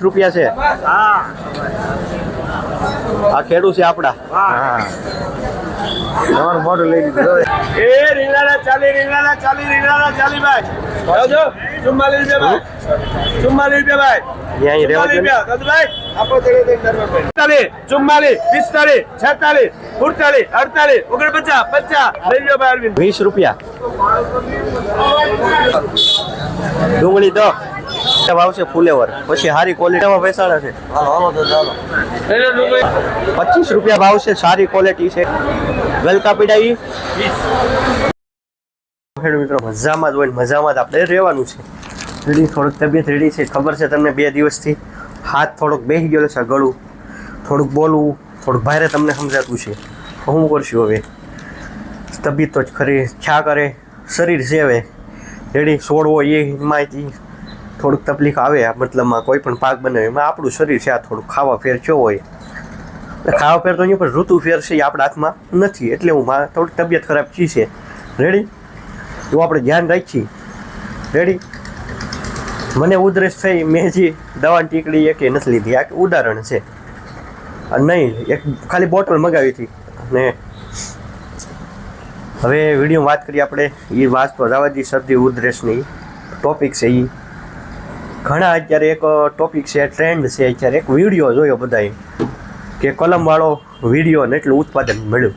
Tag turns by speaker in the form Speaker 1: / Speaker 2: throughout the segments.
Speaker 1: રૂપિયા છે આ ખેડૂત છે આપડા તમારું મોઢું લઈ લીધું
Speaker 2: એ રીંગણાના ચાલી ભાઈ આવજો 44 રૂપિયા ભાઈ 44 રૂપિયા ભાઈ આપો ચડે દે દરબાર ભાઈ 44 45 46 48 49 50 લઈ લ્યો ભાઈ અરવિંદ
Speaker 1: 20 રૂપિયા ડુંગળી તો ભાવ છે ફુલેવર પછી સારી ક્વોલિટીમાં બેસાડા છે હાલો તો ચાલો 25 રૂપિયા ભાવ છે સારી ક્વોલિટી છે ગલકા પીડાવી મિત્રો મજામાં જ હોય મજામાં જ આપણે રહેવાનું છે રેડી થોડુંક તબિયત રેડી છે ખબર છે તમને 2 દિવસથી હાથ થોડોક બેસી ગયેલો છે ગળું થોડુંક બોલવું થોડુંક ભારે તમને સમજાતું છે હું કરશું હવે તબિયત તો જ ખરી છા કરે શરીર છે હવે રેડી છોડવો એ માહિતી થોડુંક તકલીફ આવે મતલબમાં કોઈ પણ પાક બનાવે એમાં આપણું શરીર છે આ થોડુંક ખાવા ફેર કેવો હોય ખાવા ફેર તો નહીં પણ ઋતુ ફેર છે એ આપણા હાથમાં નથી એટલે હું થોડીક તબિયત ખરાબ છી છે રેડી એવું આપણે ધ્યાન રાખીએ રેડી મને ઉધરસ થઈ મેં જે દવાની ટીકડી એકે નથી લીધી આ ઉદાહરણ છે નહીં એક ખાલી બોટલ મગાવી હતી અને હવે વિડીયો વાત કરીએ આપણે એ વાત તો રાવાજી શરદી ઉધરસની ટોપિક છે એ ઘણા અત્યારે એક ટોપિક છે ટ્રેન્ડ છે અત્યારે એક વિડીયો જોયો બધાએ કે કલમવાળો વિડીયો ને એટલું ઉત્પાદન મળ્યું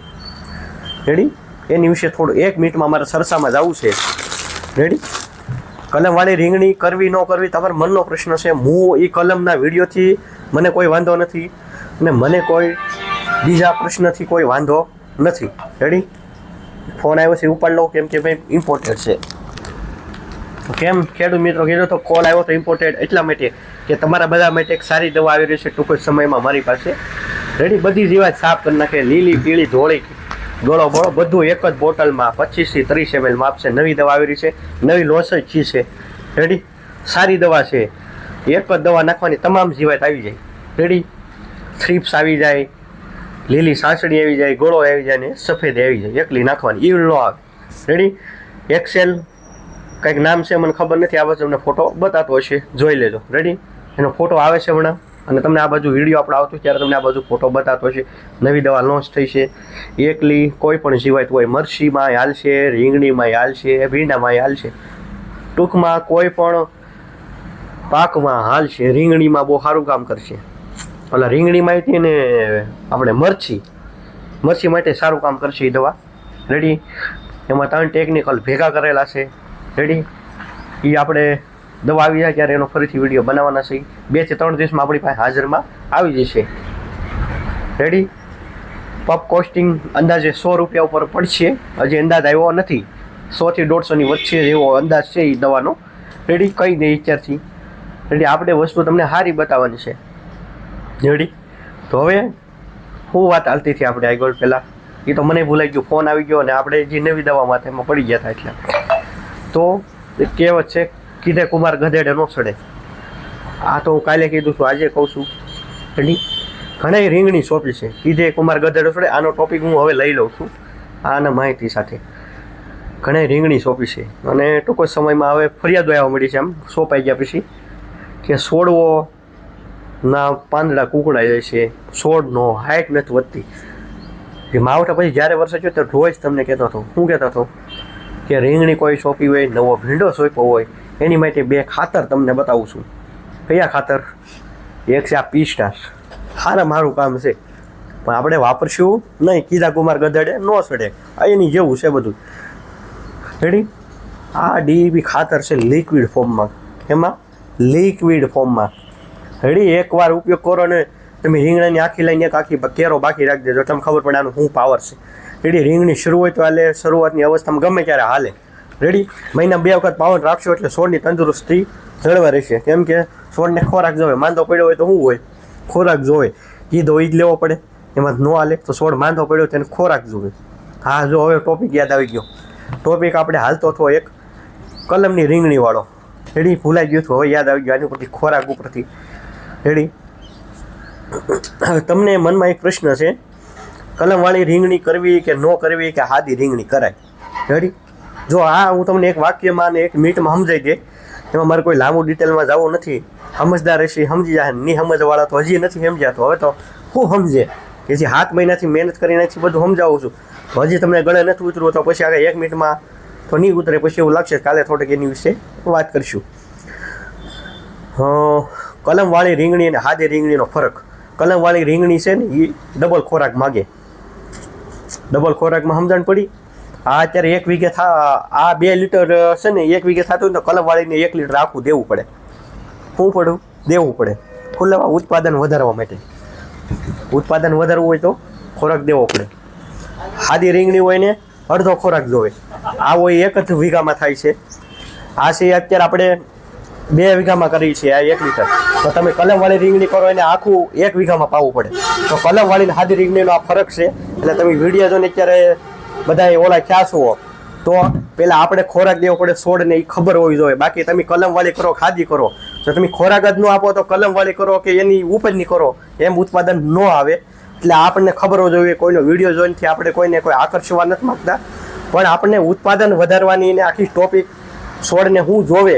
Speaker 1: રેડી એની વિશે થોડું 1 મિનિટમાં અમારે સરસામાં જવું છે રેડી કલમવાળી રીંગણી કરવી ન કરવી તમારા મનનો પ્રશ્ન છે હું એ કલમના વિડીયોથી મને કોઈ વાંધો નથી અને મને કોઈ બીજા પ્રશ્નથી કોઈ વાંધો નથી રેડી ફોન આવ્યો છે ઉપાડ લો કેમ કે ભાઈ ઇમ્પોર્ટન્ટ છે કેમ ખેડૂત મિત્રો કીધું તો કોલ આવ્યો તો ઇમ્પોર્ટન્ટ એટલા માટે કે તમારા બધા માટે એક સારી દવા આવી રહી છે ટૂંક જ સમયમાં મારી પાસે રેડી બધી જ વાત સાફ કરી નાખે લીલી પીળી ધોળી ગળો બળો બધું એક જ બોટલમાં 25 થી 30 ml માં આપશે નવી દવા આવી રહી છે નવી લોસ જ છે રેડી સારી દવા છે એક જ દવા નાખવાની તમામ જીવાત આવી જાય રેડી થ્રીપ્સ આવી જાય લીલી સાંસળી આવી જાય ગળો આવી જાય ને સફેદ આવી જાય એકલી નાખવાની ઈળ ન આવે રેડી એક્સેલ કંઈક નામ છે મને ખબર નથી આ બાજુ તમને ફોટો બતાતો હશે જોઈ લેજો રેડી એનો ફોટો આવે છે હમણાં અને તમને આ બાજુ વિડીયો આપણે આવતો ત્યારે તમને આ બાજુ ફોટો બતાતો હશે નવી દવા લોન્ચ થઈ છે એકલી કોઈ પણ જીવાત હોય મરચીમાં હાલશે રીંગણીમાં હાલશે ભીંડામાં હાલશે ટૂંકમાં કોઈ પણ પાકમાં હાલશે રીંગણીમાં બહુ સારું કામ કરશે ઓલા રીંગણીમાં હતી ને આપણે મરચી માટે સારું કામ કરશે એ દવા રેડી એમાં 3 ટેકનિકલ ભેગા કરેલા છે રેડી એ આપણે દવા આવી જાય ત્યારે એનો ફરીથી વિડીયો બનાવવાના છે 2 થી 3 દિવસમાં આપણી પાસે હાજરમાં આવી જશે રેડી પપ કોસ્ટિંગ અંદાજે 100 રૂપિયા ઉપર પડશે હજી અંદાજ આવ્યો નથી 100 થી 150ની વચ્ચે એવો અંદાજ છે એ દવાનો રેડી કહી દે અત્યારથી રેડી આપણે વસ્તુ તમને સારી બતાવવાની છે રેડી તો હવે શું વાત હાલતી હતી આપણે આગળ પહેલાં એ તો મને ભૂલાઈ ગયું ફોન આવી ગયો અને આપણે જે નવી દવામાં એમાં પડી ગયા હતા એટલે તો કહેવત છે કીધે કુમાર ગધેડે ન ચડે આ તો હું કાલે કીધું છું આજે કહું છું રેડી ઘણા રીંગણી સોંપી છે કીધે કુમાર ગધેડો ચડે આનો ટોપિક હું હવે લઈ લઉં છું આના માહિતી સાથે ઘણા રીંગણી સોંપી છે અને ટૂંક જ સમયમાં હવે ફરિયાદો આવવા મળી છે આમ સોંપાઈ ગયા પછી કે છોડવો ના પાંદડા કુકડાઈ જાય છે છોડનો હાઇટ નથી વધતી એ માવઠા પછી જ્યારે વરસાદ થયો ત્યારે રોજ તમને કહેતો હતો હું કહેતો હતો કે રીંગણી કોઈ સોંપી હોય નવો ભીંડો સોંપ્યો હોય એની માટે 2 ખાતર તમને બતાવું છું કયા ખાતર એક છે આ પી-સ્ટાર સારા મારું કામ છે પણ આપણે વાપરશું નહીં કીધા કુમાર ગધેડે ન સડે એની જેવું છે બધું રેડી આ ડીઈપી ખાતર છે લિક્વિડ ફોર્મમાં એમાં લિક્વિડ ફોર્મમાં રેડી એકવાર ઉપયોગ કરો ને તમે રીંગણાની આખી લઈને એક આખી કેરો બાકી રાખી દેજો તમને ખબર પડે આનું શું પાવર છે રેડી રીંગણી શરૂ હોય તો હાલે શરૂઆતની અવસ્થામાં ગમે ત્યારે હાલે રેડી મહિના 2 વખત પાવન રાખશો એટલે છોડની તંદુરસ્તી જળવા રહેશે કેમ કે છોડને ખોરાક જોવે માંદો પડ્યો હોય તો શું હોય ખોરાક જોવે કીધો એ જ લેવો પડે એમાં ન હાલે તો છોડ માંદો પડ્યો તેને ખોરાક જોવે હા જો હવે ટોપિક યાદ આવી ગયો ટોપિક આપણે હાલતો હતો એક કલમની રીંગણીવાળો રેડી ભૂલાઈ ગયું હતું હવે યાદ આવી ગયું આની ઉપરથી ખોરાક ઉપરથી રેડી તમને મનમાં એક પ્રશ્ન છે કલમવાળી રીંગણી કરવી કે ન કરવી કે સાદી રીંગણી કરાય રેડી જો આ હું તમને એક વાક્યમાં ને 1 મિનિટમાં સમજાઈ દે એમાં મારે કોઈ લાંબુ ડિટેલમાં જવું નથી સમજદાર હશે સમજી જાય, નહીં સમજવાળા તો હજી નથી સમજ્યા. તો હવે તો હું સમજે કે જે 7 મહિનાથી મહેનત કરીને બધું સમજાવું છું, તો હજી તમને ગળે નથી ઉતરવું તો પછી આગળ 1 મિનિટમાં તો નહીં ઉતરે. પછી એવું લાગશે કાલે થોડીક એની વિશે વાત કરીશું. કલમવાળી રીંગણી અને સાદી રીંગણીનો ફરક. કલમવાળી રીંગણી છે ને એ ડબલ ખોરાક માગે. ડબલ ખોરાકમાં સમજણ પડી. આ અત્યારે 1 વીઘે આ 2 લીટર છે ને 1 વીઘે થતું હોય તો કલમવાળીને 1 લીટર આખું દેવું પડે. શું પડું દેવું પડે? ફૂલવા ઉત્પાદન વધારવા માટે. ઉત્પાદન વધારવું હોય તો ખોરાક દેવો પડે. સાદી રીંગણી હોય ને અડધો ખોરાક જોવે. આ હોય 1 જ વીઘામાં થાય છે. આ છે અત્યારે આપણે 2 વીઘામાં કરી છે આ 1 લીટર. તો તમે કલમવાળી રીંગણી કરો એને આખું 1 વીઘામાં પાવું પડે. તો કલમવાળી ને સાદી રીંગણીનો આ ફરક છે. એટલે તમે વિડીયો જોઈને અત્યારે બધા ઓલા ખ્યાસો તો પહેલાં આપણે ખોરાક દેવો પડે છોડને, એ ખબર હોવી જોઈએ. બાકી તમે કલમવાળી કરો ખાદી કરો તો તમે ખોરાક જ ન આપો તો કલમવાળી કરો કે એની ઉપજની કરો એમ ઉત્પાદન ન આવે. એટલે આપણને ખબર હોવી જોઈએ. કોઈનો વિડીયો જોઈનથી આપણે કોઈને કોઈ આકર્ષવા નથી માગતા, પણ આપણને ઉત્પાદન વધારવાની એને આખી ટોપિક છોડને શું જોવે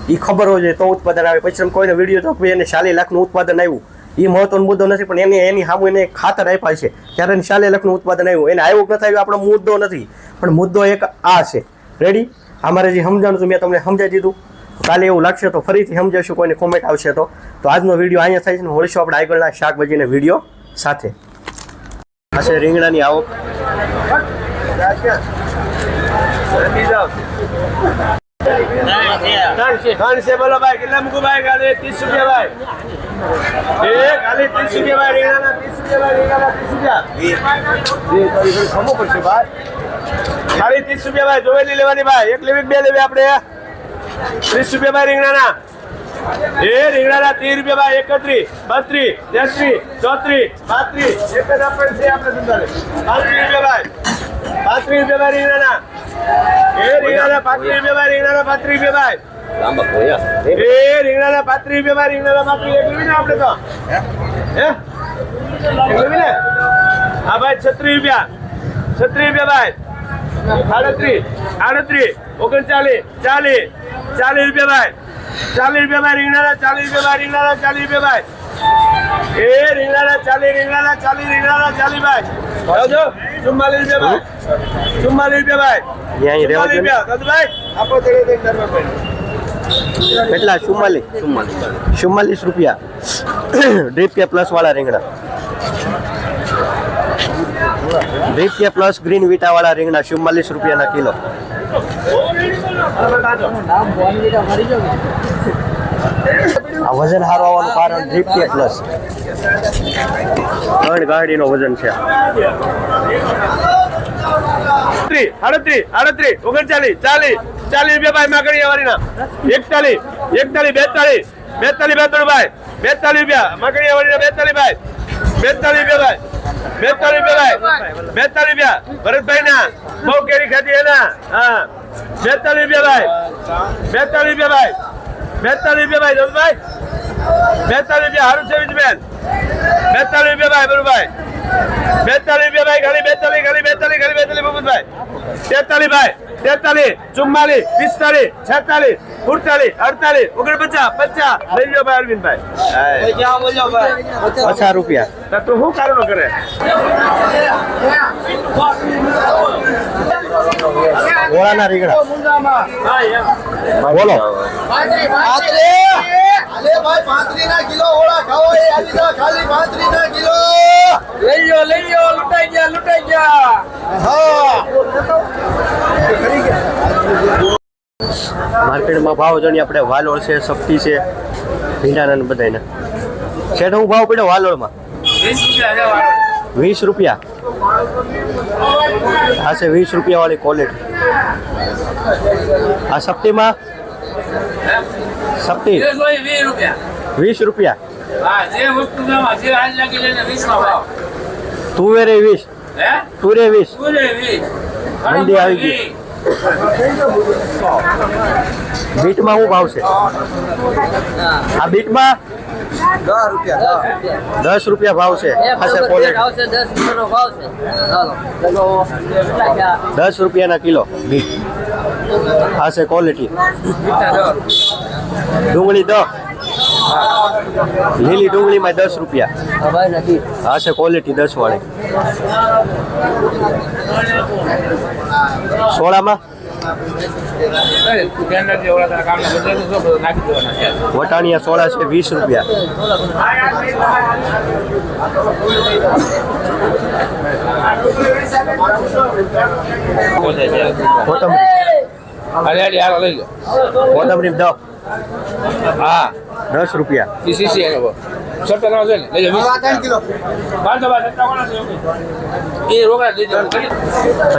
Speaker 1: એ ખબર હોવી જોઈએ તો ઉત્પાદન આવે. પછી તમે કોઈનો વિડીયો જો કે એને 40 લાખનું ઉત્પાદન આવ્યું, એ મહત્વનો મુદ્દો નથી, પણ એની સામે એને ખાતર આપ્યા છે ત્યારે એને 40 લાખનું ઉત્પાદન આવ્યું. એને આવ્યું કે નથી આવ્યું આપણો મુદ્દો નથી, પણ મુદ્દો એક આ છે. રેડી? અમારે જે સમજાણું હતું મેં તમને સમજાવી દીધું. કાલે એવું લાગશે તો ફરીથી સમજાવશું, કોઈને કોમેન્ટ આવશે તો. તો આજનો વિડીયો અહીંયા થાય છે ને મળીશું આપણે આગળના શાકભાજીના વિડીયો સાથે. આ છે રીંગણાની આવક.
Speaker 2: ત્રણ છે બોલો ભાઈ, કેટલા મૂકું ભાઈ? ખાલી 30 રૂપિયા ભાઈ. ખાલી 30 રૂપિયા ભાઈ. રીંગણાના 30 રૂપિયા ભાઈ. રીંગણાના 30 રૂપિયા ખમો પડશે ભાઈ. ખાલી 30 રૂપિયા ભાઈ. જોવેલી લેવાની ભાઈ. 1 લેવી 2 લેવી આપણે. 30 રૂપિયા ભાઈ રીંગણાના. રીંગણાના 30 રૂપિયા ભાઈ. 31, 32, 33, 34, 35. એક જ આપણે છે આપણે ધંધાને. 35 રૂપિયા ભાઈ. 35 રૂપિયા ભાઈ રીંગણાના. રીંગણાના 35 રૂપિયા ભાઈ. રીંગણાના 35 રૂપિયા ભાઈ. રીંગણાના 35 રૂપિયા ભાઈ. રીંગણાના 35 એક લેવી ને આપણે તો એક લેવી ને. હા ભાઈ 36 રૂપિયા. 36 રૂપિયા ભાઈ. 38, 39, 40, 40 રૂપિયા ભાઈ. 40 રૂપિયા ભાઈ. રીંગણાના 40 રૂપિયા ભાઈ. રીંગણાના 40 રૂપિયા ભાઈ. રીંગણાના 40, રીંગણાના 40, રીંગણાના 40 ભાઈ. આવજો 44 રૂપિયા ભાઈ. 44 રૂપિયા ભાઈ. 44 રૂપિયા દાદુભાઈ આપો તેડે દરબાર ભાઈ.
Speaker 1: કેટલા? 44 રૂપિયા. ડ્રીપ કે પ્લસ વાળા રીંગણા. ડ્રીપ કે પ્લસ ગ્રીન વીટા વાળા રીંગણા 44 રૂપિયાના કિલો. આ વજન સારું આવવાનું કારણ ડ્રીપ કે પ્લસ. 3 ગાડીનો વજન છે.
Speaker 2: 38, 39, 40 રૂપિયા ભાઈ. માગણી વાળીના 41, 42, 42 ભાઈ. 42 રૂપિયા માગણી વાળીના 42 ભાઈ. 42 રૂપિયા ભાઈ. 42 રૂપિયા ભાઈ. 42 રૂપિયા ભરતભાઈ ના બહુ કેરી ખાધી એના. હા 42 રૂપિયા ભાઈ. 42 રૂપિયા ભાઈ. 42 રૂપિયા ભાઈ દોસ્તભાઈ. 42 રૂપિયા હારું છે વિજબેન. 42 રૂપિયા ભાઈ બરુભાઈ. 42 રૂપિયા ભાઈ. ખાલી 42, ખાલી 42, ખાલી 42 મહમદભાઈ. 43 ભાઈ. 43, 44, 45, 46, 48, 48, 49, 50. લઈ લો ભાઈ અરવિંદભાઈ.
Speaker 1: 50 રૂપિયા.
Speaker 2: તું શું કારણ કરે?
Speaker 1: ઓળાના રીંગણા બોલો.
Speaker 2: લઈ લો લૂંટાઈ ગયા.
Speaker 1: માર્કેટમાં ભાવ જાણી આપણે. વાલોળ છે, શક્તિ છે, ભીંડાના બધાના. શેઠ હું ભાવ પડ્યો વાલોળમાં? 20 રૂપિયા. આ છે 20 રૂપિયા વાળી ક્વોલિટી. આ શક્તિમાં શક્તિ 20 રૂપિયા. તુવેરે 20. તુરે 20. મંદી આવી ગઈ. બીટમાં શું ભાવ છે? આ બીટમાં 10 રૂપિયા ભાવ છે. આ 10 રૂપિયાના કિલો બીટ. આ છે ક્વોલિટી. ડુંગળી 10. લીલી ડુંગળીમાં 10 રૂપિયા. આ છે ક્વોલિટી 10 વાળી. સોળામાં વટાણિયા સોળા છે 20 રૂપિયા. કોથમરી 10 રૂપિયા.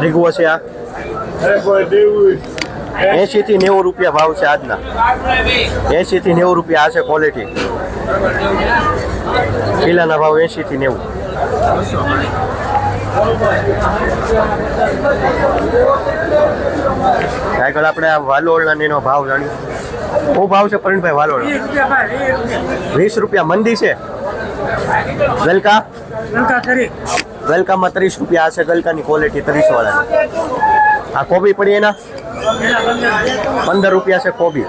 Speaker 1: રીગવો છે આ 80 થી 90 રૂપિયા ભાવ છે આજના. 80 થી 90 રૂપિયા આ છે ક્વોલિટી. કિલ્લાના ભાવ 80 થી 90. આગળ આપણે આ વાલોળના એનો ભાવ જાણીએ. શું ભાવ છે પ્રવીણભાઈ વાલોળ? 20 રૂપિયા. મંદી છે. ગલકામાં 30 રૂપિયા. આ છે ગલકાની ક્વોલિટી 30 વાળા. આ કોબી પડી એના 15 રૂપિયા છે કોબી.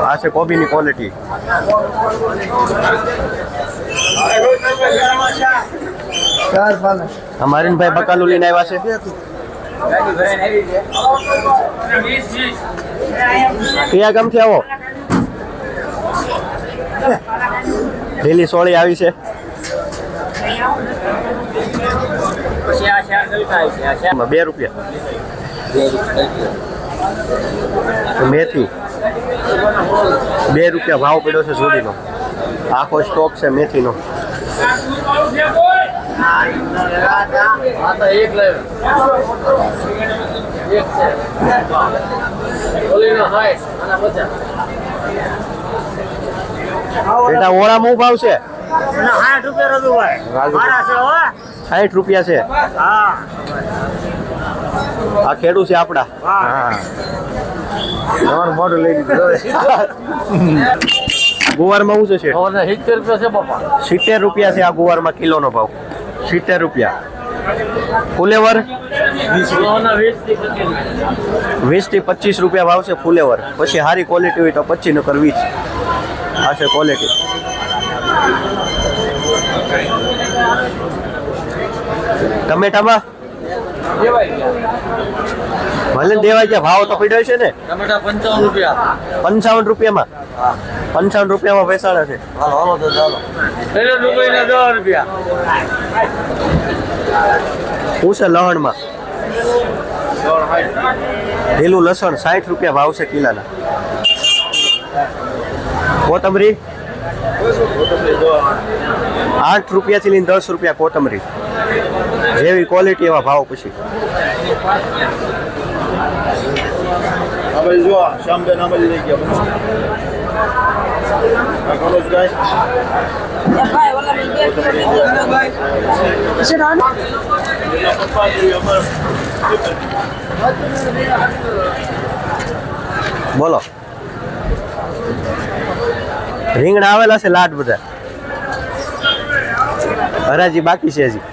Speaker 1: આ છે કોબીની ક્વોલિટી. મારીનભાઈ બકાલું લઈને આવ્યા છે. કયા ગામથી આવો? લીલી સોળી આવી છે. ₹2. મેથી 2 રૂપિયા ભાવ પડ્યો છે જોડીનો. આખો સ્ટોક છે મેથીનો. બેટા ઓળામાં શું ભાવ છે? 60 રૂપિયા છે. આ ખેડૂ છે આપડા. મોડું લઈ ગુવારમાં શું છે? 70 રૂપિયા છે આ ગુવારમાં કિલોનો ભાવ. 70 રૂપિયા. ફુલેવર 20 થી 25 રૂપિયા ભાવ છે ફુલેવર. પછી સારી ક્વોલિટી હોય તો 25 નકર 20. આ છે ક્વોલિટી. ટમેટામાં ભલે દેવાય છે. ભાવ તો પડ્યો છે ને. 55 રૂપિયામાં. 55 રૂપિયામાં બેસાડે છે. શું છે લહણમાં? લીલું લસણ 60 રૂપિયા ભાવ છે કિલાના. કોથમરી 8 રૂપિયાથી લઈને 10 રૂપિયા કોથમરી. જેવી ક્વોલિટી એવા ભાવ. પછી બોલો. રીંગણા આવેલા છે લાટ બધા. હરાજી બાકી છે હજી.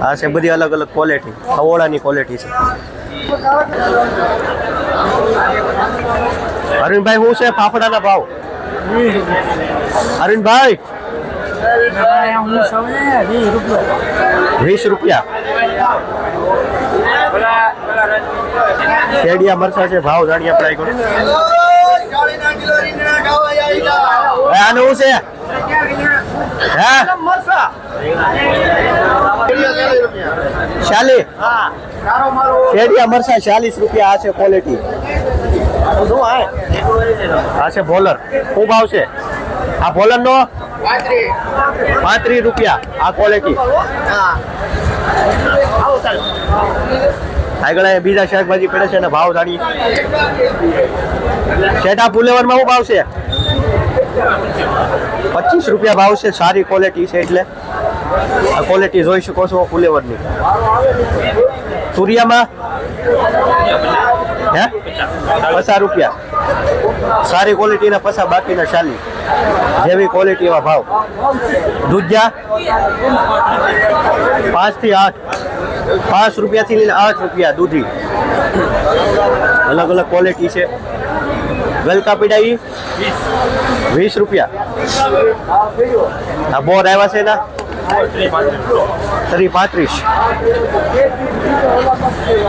Speaker 1: આ છે બધી અલગ અલગ ક્વોલિટી. ખવોળાની ક્વોલિટી છે. અરવિંદભાઈ શું છે ફાફડાના ભાવ? અરવિંદભાઈ 20 રૂપિયા. કેડિયા મરચા છે. ભાવ જાણીએ આપણે. આનું શું છે? શાલી કેડિયા મરચા 40 રૂપિયા. આ છે ક્વોલિટી. આ છે બોલર. શું ભાવ છે આ બોલર નો? 35 રૂપિયા. આ ક્વોલિટી. આગળ બીજા શાકભાજી પડે છે ને ભાવ જાણીએ. શેઠા ફુલેવરમાં શું ભાવ છે? 25 રૂપિયા ભાવ છે. સારી ક્વોલિટી છે એટલે આ ક્વોલિટી જોઈ શકો છો ફુલેવરની. તુરિયામાં 50 રૂપિયા. સારી ક્વોલિટીના 50, બાકીના 40. જેવી ક્વોલિટી એવા ભાવ. દૂધિયા 5 થી 8. 5 રૂપિયાથી લઈને 8 રૂપિયા દૂધી. અલગ અલગ ક્વોલિટી છે. ગલકા પીડા ઈ 20 રૂપિયા. આ બોર આવ્યા છે ના 35.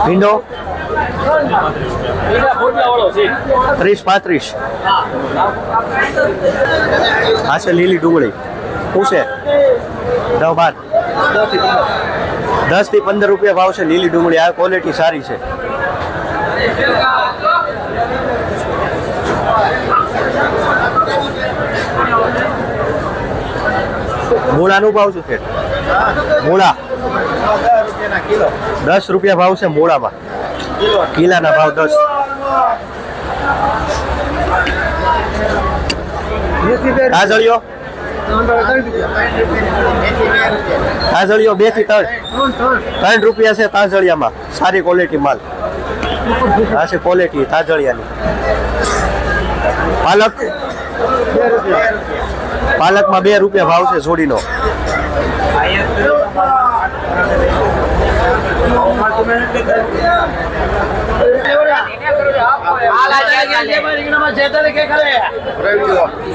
Speaker 1: ભીંડો 30-35. આ છે લીલી ડુંગળી. શું છે? 10-12. 10 થી 15 રૂપિયા ભાવ છે લીલી ડુંગળી. આ ક્વોલિટી સારી છે. મૂળાનું ભાવ શું છે? મૂળા 10 રૂપિયા ભાવ છે મૂળામાં. કિલાના ભાવ 10. તાજળીઓ 2 થી 3 રૂપિયા છે તાજળિયામાં. સારી ક્વોલિટી માલ. આ છે ક્વોલિટી તાજળિયાની. પાલકમાં 2 રૂપિયા ભાવ છે જોડીનો.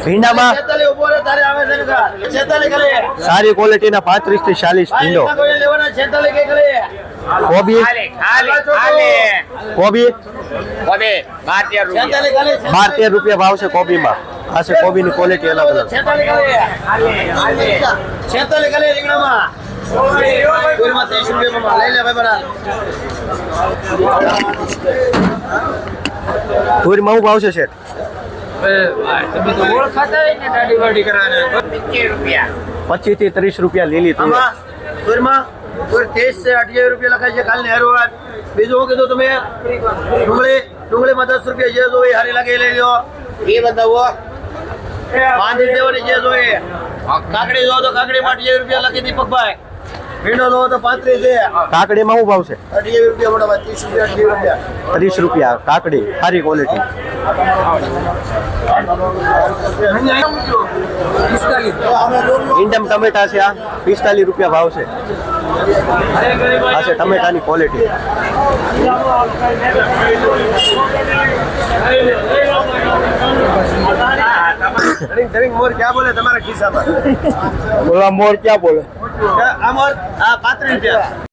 Speaker 1: ભીંડામાં સારી ક્વોલિટીના 35 થી 40 ભીંડો. કોબી 12-13 રૂપિયા ભાવ છે કોબીમાં. આ છે કોબીની ક્વોલિટી અલગ અલગ. તુરીમાં શું ભાવ છે શેઠ? 25 થી 30 રૂપિયા લીલી તુર.
Speaker 2: લખાય છે કાલની હરવાર. બીજું શું કીધું તમે? ડુંગળીમાં 10 રૂપિયા જે જોઈએ હારી લાગે લઈ લો. એ બતાવો 5 દેવાની જે જોઈએ. કાકડી જો તો કાકડી માટે 2 રૂપિયા લખી દીપકભાઈ. ભીંડો જો તો 35 છે.
Speaker 1: કાકડીમાં શું ભાવ છે?
Speaker 2: 28 રૂપિયા મોટા ભાઈ. 30 રૂપિયા
Speaker 1: 30 રૂપિયા કાકડી સારી ક્વોલિટી. ઇન્ડમ ટમેટા છે. આ 45 રૂપિયા ભાવ છે. આ છે ટમેટાની ક્વોલિટી.
Speaker 2: મોર ક્યાં બોલે તમારા ખિસ્સામાં?
Speaker 1: બોલા મોર ક્યાં બોલે?
Speaker 2: આ મોર 35 રૂપિયા.